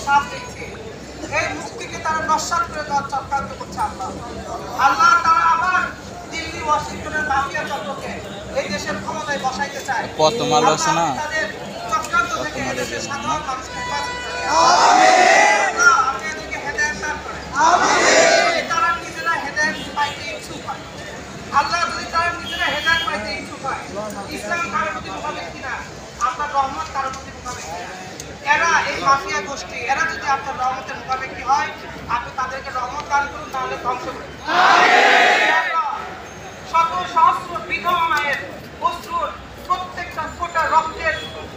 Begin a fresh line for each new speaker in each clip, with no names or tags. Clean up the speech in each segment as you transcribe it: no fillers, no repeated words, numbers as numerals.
শ্বাস নিচ্ছে, এই মুক্তিকে তারা নস্যাৎ করে দেওয়ার চক্রান্ত করছে। আল্লাহ আল্লাহ তারা আবার দিল্লি ওয়াশিংটনের মাফিয়া চক্রকে এই দেশের ক্ষমতায় বসাইতে চায়।
কত মাল আছে না,
তাদের চক্রান্ত থেকে এদেশের সাধারণ মানুষকে হেফাজত করে। আপনি এদেরকে হেদায়েত দান করেন। তারা নিজেরা হেদায়েত পাইতে ইচ্ছুক হয়। আল্লাহ যদি তারা নিজেরা হেদায়েত পাইতে ইচ্ছুক হয়, ইসলাম কারোর প্রতি মোকাবেক কিনা, আপনার রহমত কারোর প্রতি মোকাবেক কিনা, এরা এই মাফিয়া গোষ্ঠী, এরা যদি আপনার রহমতের মোকাবেকি হয়, আপনি তাদেরকে রহমত দান করুন, তাহলে ধ্বংস করুন। শত সহস্র বিধবা মায়ের অশ্রুর প্রত্যেকটা ফোঁটা রক্তের,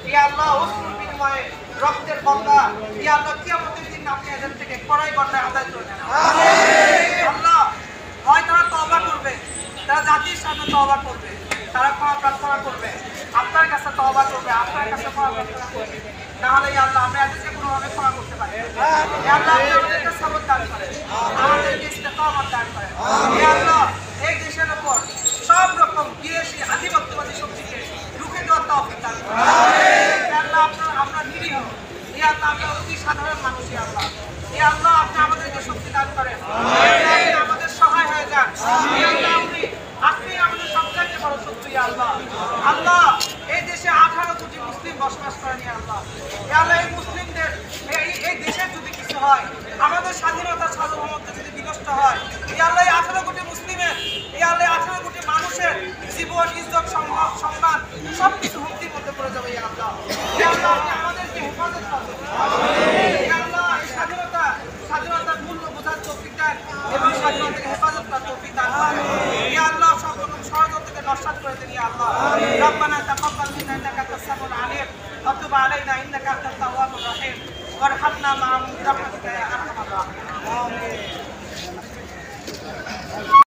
ইয়া আল্লাহ, অশ্রুর বিনিময়ে রক্তের বন্যা, ইয়া আল্লাহ, কিয়ামতের দিন আপনি এদের থেকে কড়াই গন্ডায় আদায় করে নেন। আল্লাহ, হয় তারা তওবা করবে, তারা জাতির সামনে তওবা করবে, তারা ক্ষমা প্রার্থনা করবে, আপনার কাছে তওবা করবে, আপনার কাছে ক্ষমা প্রার্থনা করবে, তাহলে ইয়া আল্লাহ আমরা এদেরকে কোনোভাবে ক্ষমা করতে পারি। ইয়া আল্লাহ, আপনি আমাদেরকে সবর দান করেন, আমাদেরকে ইস্তেকামত দান করেন। ইয়া আল্লাহ, এই দেশের উপর সব রকম বিদেশি আধিপত্যবাদী শক্তিকে রুখে দেওয়ার তৌফিক দান করেন। ইয়া আল্লাহ, আমরা নিরীহ, ইয়া আল্লাহ, আমরা অতি সাধারণ মানুষ। ইয়া আল্লাহ, ইয়া আল্লাহ, আপনি আমাদেরকে শক্তি দান করেন, আপনি আমাদের সহায় হয়ে যান। ইয়া আল্লাহ, আপনি আমাদের সবচাইতে বড় শত্রু। ইয়া আল্লাহ, আল্লাহ, এই দেশে 18 কোটি মুসলিম বসবাস করেন। ইয়া আল্লাহ, ইয়া আল্লাহ, এই মুসলিমদের এই দেশের যদি কিছু হয়, আমাদের স্বাধীনতা সার্বভৌমত্ব যদি বিনষ্ট হয়, ইয়া আল্লাহ, 18 কোটি মুসলিমের, ইয়া আল্লাহ, 18 কোটি মানুষের জীবন, ইজ্জত, সম্মান সবকিছু হুমকির মধ্যে পড়ে যাবে। ইয়া আল্লাহ, ইয়া আল্লাহ, আপনি আমাদেরকে হেফাজত করুন। ইয়া আল্লাহ, এই স্বাধীনতার মূল্য বোঝার তৌফিক দেন এবং স্বাধীনতাকে হেফাজত করার তৌফিক দান করেন। ইয়া আল্লাহ, সব রকম ষড়যন্ত্রকে নস্যাৎ করে দিন। ইয়া আল্লাহ, রব্বানা তাকাব্বাল মিন্না ইন্নাকা আনতাস সামিউল আলিম ওয়া তুব আলাইনা ইন্নাকা আনতাত তাওয়াবুর রহিম ওয়ারহামনা মা'আ রাহমাতিকা ইয়া আরহামার রাহিমিন।